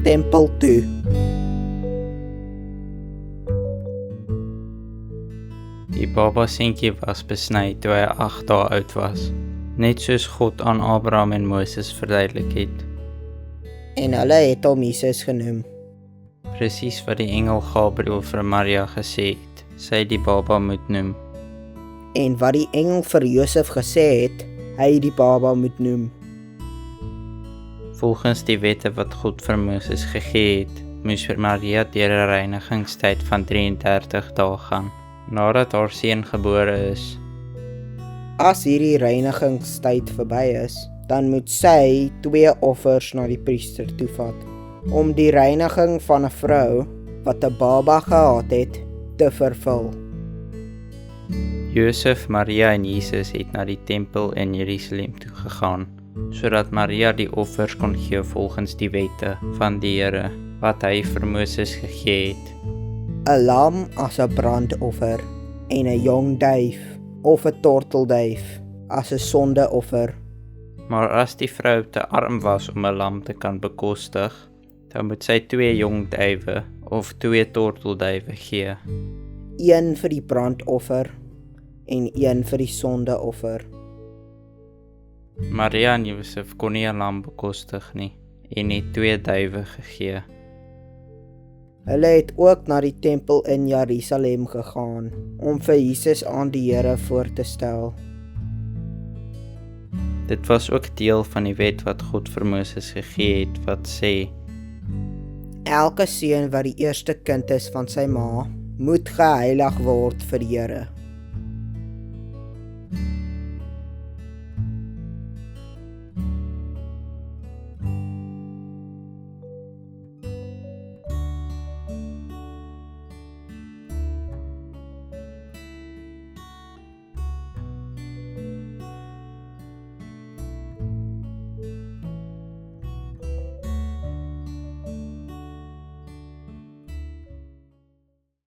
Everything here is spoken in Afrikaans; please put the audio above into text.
tempel toe. Die baba seentjie was besny toe hy 8 dae oud was, net soos God aan Abraham en Moses verduidelik het. En hulle het hom Jesus genoem. Presies wat die engel Gabriël vir Maria gesê het, sy die baba moet noem. En wat die engel vir Josef gesê het, hy die baba moet noem. Volgens die wette wat God vir Moses gegee het, moes vir Maria deur 'n reinigingstyd van 33 dae gaan, nadat haar seun gebore is. As hierdie reinigingstyd verby is, dan moet sy 2 offers na die priester toevat, om die reiniging van 'n vrou wat 'n baba gehad het, te vervul. Josef, Maria en Jesus het na die tempel in Jerusalem toe gegaan, sodat Maria die offers kon gee volgens die wette van die Here, wat hy vir Moses gegee het. 'n lam as 'n brandoffer en 'n jong duif of 'n tortelduif as 'n sondeoffer. Maar as die vrou te arm was om 'n lam te kan bekostig, dan moet sy 2 jong duwe of 2 tortelduwe gee. 1 vir die brandoffer en 1 vir die sondeoffer. Maria en Josef kon nie 'n lam bekostig nie, en het 2 duwe gegee. Hulle het ook na die tempel in Jerusalem gegaan, om vir Jesus aan die Here voor te stel. Dit was ook deel van die wet wat God vir Moses gegee het, wat sê: Elke seun wat die eerste kind is van sy ma, moet geheilig word vir die Here.